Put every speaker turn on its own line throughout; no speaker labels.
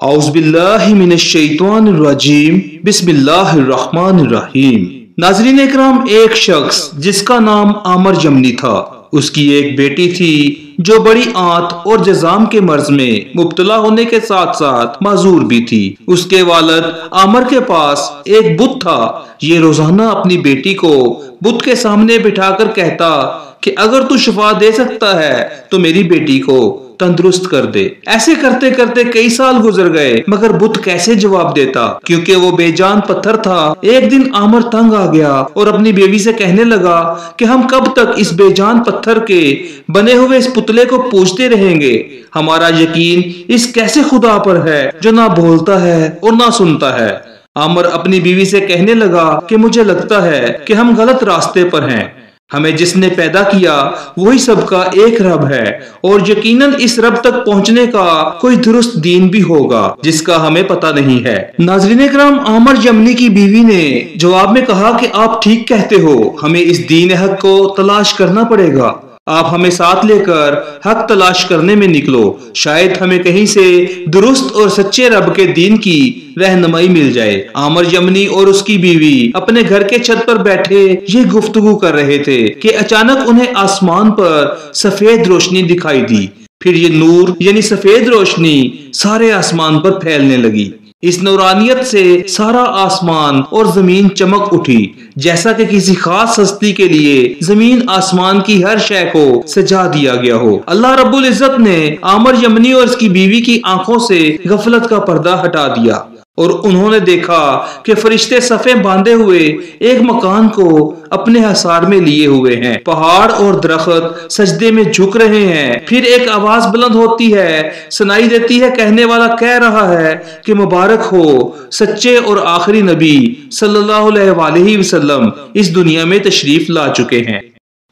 اعوذ باللہ من الشیطان الرجیم بسم اللہ الرحمن الرحیم۔ ناظرین اکرام، ایک شخص جس کا نام عامر یمنی تھا، اس کی ایک بیٹی تھی جو بڑی آنت اور جذام کے مرض میں مبتلا ہونے کے ساتھ ساتھ معذور بھی تھی۔ اس کے والد عامر کے پاس ایک بت تھا۔ یہ روزانہ اپنی بیٹی کو بت کے سامنے بٹھا کر کہتا کہ اگر تو شفا دے سکتا ہے تو میری بیٹی کو تندرست کر دے۔ ایسے کرتے کرتے کئی سال گزر گئے، مگر بت کیسے جواب دیتا کیونکہ وہ بے جان پتھر تھا۔ ایک دن عامر تنگ آ گیا اور اپنی بیوی سے کہنے لگا کہ ہم کب تک اس بے جان پتھر کے بنے ہوئے اس پتلے کو پوجتے رہیں گے؟ ہمارا یقین اس کیسے خدا پر ہے جو نہ بولتا ہے اور نہ سنتا ہے۔ عامر اپنی بیوی سے کہنے لگا کہ مجھے لگتا ہے کہ ہم غلط راستے پر ہیں۔ ہمیں جس نے پیدا کیا وہی سب کا ایک رب ہے، اور یقیناً اس رب تک پہنچنے کا کوئی درست دین بھی ہوگا جس کا ہمیں پتہ نہیں ہے۔ ناظرین اکرام، عامر یمنی کی بیوی نے جواب میں کہا کہ آپ ٹھیک کہتے ہو، ہمیں اس دین حق کو تلاش کرنا پڑے گا۔ آپ ہمیں ساتھ لے کر حق تلاش کرنے میں نکلو، شاید ہمیں کہیں سے درست اور سچے رب کے دین کی رہنمائی مل جائے۔ عامر یمنی اور اس کی بیوی اپنے گھر کے چھت پر بیٹھے یہ گفتگو کر رہے تھے کہ اچانک انہیں آسمان پر سفید روشنی دکھائی دی۔ پھر یہ نور یعنی سفید روشنی سارے آسمان پر پھیلنے لگی۔ اس نورانیت سے سارا آسمان اور زمین چمک اٹھی، جیسا کہ کسی خاص ہستی کے لیے زمین آسمان کی ہر شے کو سجا دیا گیا ہو۔ اللہ رب العزت نے عامر یمنی اور اس کی بیوی کی آنکھوں سے غفلت کا پردہ ہٹا دیا، اور انہوں نے دیکھا کہ فرشتے صفیں باندھے ہوئے ایک مکان کو اپنے حصار میں لیے ہوئے ہیں۔ پہاڑ اور درخت سجدے میں جھک رہے ہیں۔ پھر ایک آواز بلند ہوتی ہے، سنائی دیتی ہے، کہنے والا کہہ رہا ہے کہ مبارک ہو سچے اور آخری نبی صلی اللہ علیہ وآلہ وسلم اس دنیا میں تشریف لا چکے ہیں۔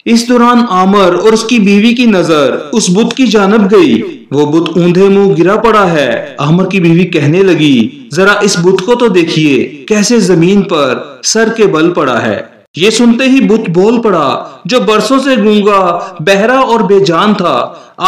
اس دوران عامر اور اس کی بیوی کی نظر اس بت کی جانب گئی۔ وہ بت اوندھے منہ گرا پڑا ہے۔ عامر کی بیوی کہنے لگی، ذرا اس بت کو تو دیکھیے، کیسے زمین پر سر کے بل پڑا ہے۔ یہ سنتے ہی بت بول پڑا، جو برسوں سے گونگا، بہرا اور بے جان تھا،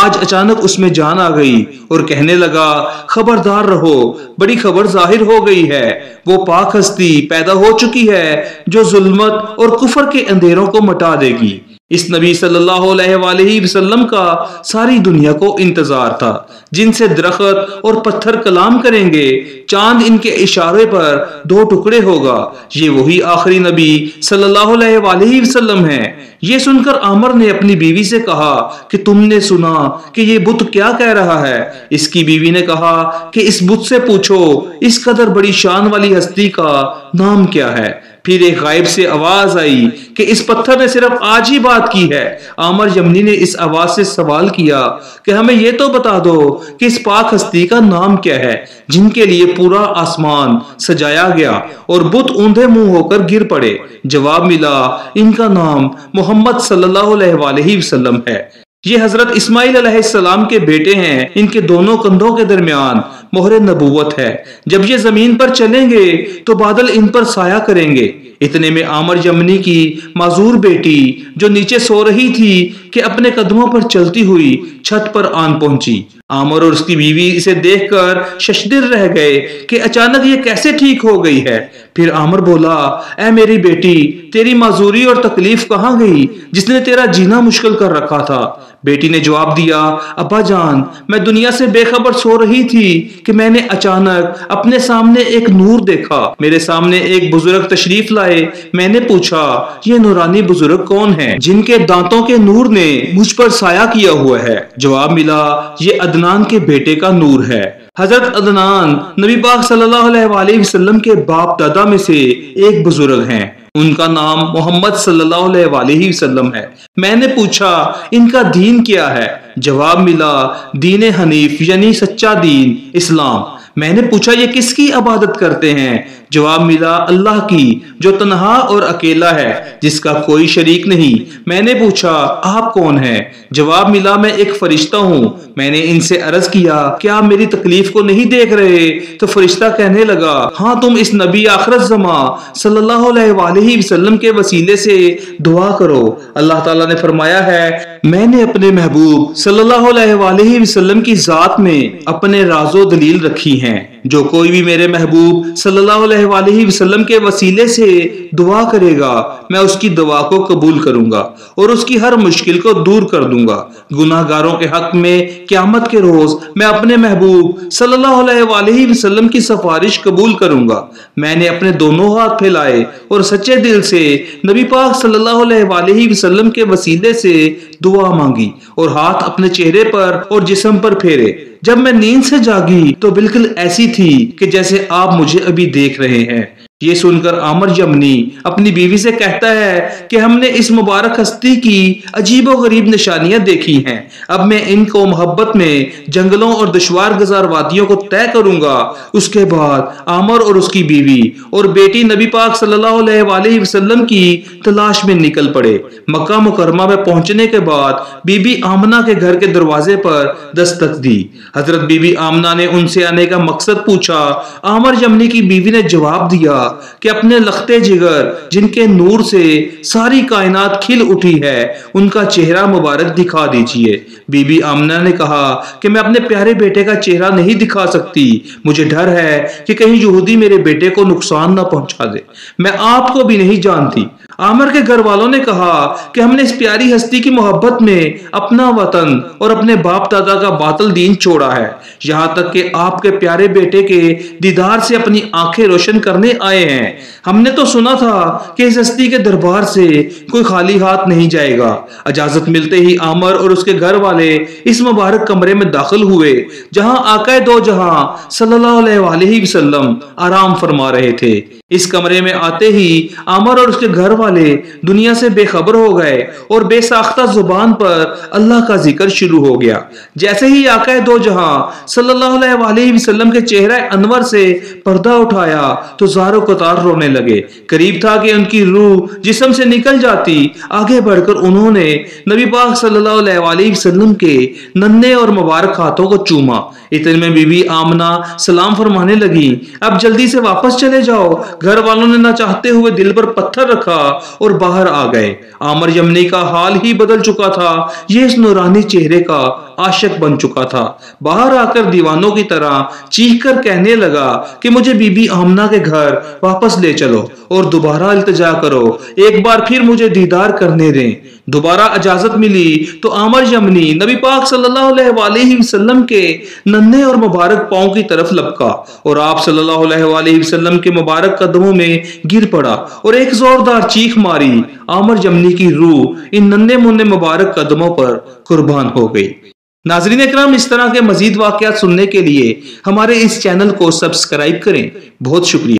آج اچانک اس میں جان آ گئی، اور کہنے لگا، خبردار رہو، بڑی خبر ظاہر ہو گئی ہے۔ وہ پاک ہستی پیدا ہو چکی ہے جو ظلمت اور کفر کے اندھیروں کو مٹا دے گی۔ اس نبی صلی اللہ علیہ وآلہ وسلم کا ساری دنیا کو انتظار تھا، جن سے درخت اور پتھر کلام کریں گے، چاند ان کے اشارے پر دو ٹکڑے ہوگا۔ یہ وہی آخری نبی صلی اللہ علیہ وآلہ وسلم ہیں۔ یہ سن کر عامر نے اپنی بیوی سے کہا کہ تم نے سنا کہ یہ بت کیا کہہ رہا ہے؟ اس کی بیوی نے کہا کہ اس بت سے پوچھو اس قدر بڑی شان والی ہستی کا نام کیا ہے۔ پھر ایک غائب سے آواز آئی کہ اس پتھر نے صرف آج ہی بات کی ہے۔ عامر یمنی نے اس آواز سے سوال کیا کہ ہمیں یہ تو بتا دو کہ اس پاک ہستی کا نام کیا ہے جن کے لیے پورا آسمان سجایا گیا، اور بت اوندھے منہ ہو کر گر پڑے۔ جواب ملا، ان کا نام محمد صلی اللہ علیہ وآلہ وسلم ہے۔ یہ حضرت اسماعیل علیہ السلام کے بیٹے ہیں۔ ان کے دونوں کندھوں کے درمیان مہر نبوت ہے۔ جب یہ زمین پر چلیں گے تو بادل ان پر سایہ کریں گے۔ اتنے میں عامر یمنی کی معذور بیٹی جو نیچے سو رہی تھی کہ اپنے قدموں پر چلتی ہوئی چھت پر آن پہنچی۔ عامر اور اس کی بیوی اسے دیکھ کر ششدر رہ گئے کہ اچانک یہ کیسے ٹھیک ہو گئی ہے۔ پھر عامر بولا، اے میری بیٹی، تیری معذوری اور تکلیف کہاں گئی جس نے تیرا جینا مشکل کر رکھا تھا؟ بیٹی نے جواب دیا، ابا جان، میں دنیا سے بے خبر سو رہی تھی کہ میں نے اچانک اپنے سامنے ایک نور دیکھا۔ میرے سامنے ایک بزرگ تشریف لائے۔ میں نے پوچھا، یہ نورانی بزرگ کون ہیں جن کے دانتوں کے نور نے مجھ پر سایہ کیا ہوا ہے؟ جواب ملا، یہ عدنان کے بیٹے کا نور ہے۔ حضرت عدنان نبی پاک صلی اللہ علیہ وآلہ وسلم کے باپ دادا میں سے ایک بزرگ ہیں۔ ان کا نام محمد صلی اللہ علیہ وآلہ وسلم ہے۔ میں نے پوچھا، ان کا دین کیا ہے؟ جواب ملا، دین حنیف یعنی سچا دین اسلام۔ میں نے پوچھا، یہ کس کی عبادت کرتے ہیں؟ جواب ملا، اللہ کی، جو تنہا اور اکیلا ہے، جس کا کوئی شریک نہیں۔ میں نے پوچھا، آپ کون ہیں؟ جواب ملا، میں ایک فرشتہ ہوں۔ میں نے ان سے عرض کیا، کیا آپ میری تکلیف کو نہیں دیکھ رہے؟ تو فرشتہ کہنے لگا، ہاں، تم اس نبی آخرت زماں صلی اللہ علیہ وآلہ وسلم کے وسیلے سے دعا کرو۔ اللہ تعالیٰ نے فرمایا ہے، میں نے اپنے محبوب صلی اللہ علیہ وآلہ وسلم کی ذات میں اپنے راز و دلیل رکھی ہیں۔ ہیں جو کوئی بھی میرے محبوب صلی اللہ علیہ وآلہ وسلم کے وسیلے سے دعا کرے گا میں اس کی دعا کو قبول کروں گا اور اس کی ہر مشکل کو دور کر دوں گا۔ گناہ گاروں کے حق میں قیامت کے روز میں اپنے محبوب صلی اللہ علیہ وآلہ وسلم کی سفارش قبول کروں گا۔ میں نے اپنے دونوں ہاتھ پھیلائے اور سچے دل سے نبی پاک صلی اللہ علیہ وآلہ وسلم کے وسیلے سے دعا مانگی اور ہاتھ اپنے چہرے پر اور جسم پر پھیرے۔ جب میں نیند سے جاگی تو بالکل ایسی تھی کہ جیسے آپ مجھے ابھی دیکھ رہے ہیں۔ یہ سن کر عامر جمنی اپنی بیوی سے کہتا ہے کہ ہم نے اس مبارک ہستی کی عجیب و غریب نشانیاں دیکھی ہیں، اب میں ان کو محبت میں جنگلوں اور دشوار گزار وادیوں کو طے کروں گا۔ اس کے بعد عامر اور اس کی بیوی اور بیٹی نبی پاک صلی اللہ علیہ وآلہ وسلم کی تلاش میں نکل پڑے۔ مکہ مکرمہ میں پہنچنے کے بعد بی بی آمنہ کے گھر کے دروازے پر دستک دی۔ حضرت بی بی آمنہ نے ان سے آنے کا مقصد پوچھا۔ عامر جمنی کی بیوی نے جواب دیا کہ اپنے لختے جگر جن کے نور سے ساری کائنات کھل اٹھی ہے ان کا چہرہ مبارک دکھا دیجئے۔ بی بی آمنہ نے کہا کہ میں اپنے پیارے بیٹے کا چہرہ نہیں دکھا سکتی، مجھے ڈر ہے کہ کہیں یہودی میرے بیٹے کو نقصان نہ پہنچا دے، میں آپ کو بھی نہیں جانتی۔ عامر کے گھر والوں نے کہا کہ ہم نے اس پیاری ہستی کی محبت میں اپنا وطن اور اپنے باپ دادا کا باطل دین چھوڑا ہے، یہاں تک کہ آپ کے پیارے بیٹے کے دیدار سے اپنی آنکھیں روشن کرنے آئے ہیں۔ ہم نے تو سنا تھا کہ اس ہستی کے دربار سے کوئی خالی ہاتھ نہیں جائے گا۔ اجازت ملتے ہی عامر اور اس کے گھر والے اس مبارک کمرے میں داخل ہوئے جہاں آقا دو جہاں صلی اللہ علیہ وآلہ وسلم آرام فرما رہے تھے۔ اس کمرے میں آتے ہی عامر اور اس کے گھر والے دنیا سے بے خبر ہو گئے اور بے ساختہ زبان پر اللہ کا ذکر شروع ہو گیا۔ جیسے ہی آقا دو جہاں صلی اللہ علیہ وآلہ وسلم کے چہرہ انور سے پردہ اٹھایا تو زار و قطار رونے لگے۔ قریب تھا کہ ان کی روح جسم سے نکل جاتی۔ آگے بڑھ کر انہوں نے نبی پاک صلی اللہ علیہ وآلہ وسلم کے ننھے اور مبارک ہاتھوں کو چوما۔ اتنے میں بی بی آمنہ سلام فرمانے لگی، اب جلدی سے واپس چلے جاؤ۔ گھر والوں نے نہ چاہتے ہوئے دل پر پتھر رکھا اور باہر آ گئے۔ عامر جمنی کا حال ہی بدل چکا تھا، یہ اس نورانی چہرے کا عاشق بن چکا تھا۔ باہر آ کر دیوانوں کی طرح چیخ کر کہنے لگا کہ مجھے بی بی آمنہ کے گھر واپس لے چلو اور دوبارہ التجا کرو، ایک بار پھر مجھے دیدار کرنے دیں۔ دوبارہ اجازت ملی تو عامر جمنی نبی پاک صلی اللہ علیہ وآلہ وسلم کے ننھے اور مبارک پاؤں کی طرف لپکا اور آپ صلی اللہ علیہ وآلہ وسلم کے مبارک قدموں میں گر پڑا اور ایک زوردار چیخ ماری۔ عامر جمنی کی روح ان ننھے منھے مبارک قدموں پر قربان ہو گئی۔ ناظرین اکرام، اس طرح کے مزید واقعات سننے کے لیے ہمارے اس چینل کو سبسکرائب کریں۔ بہت شکریہ۔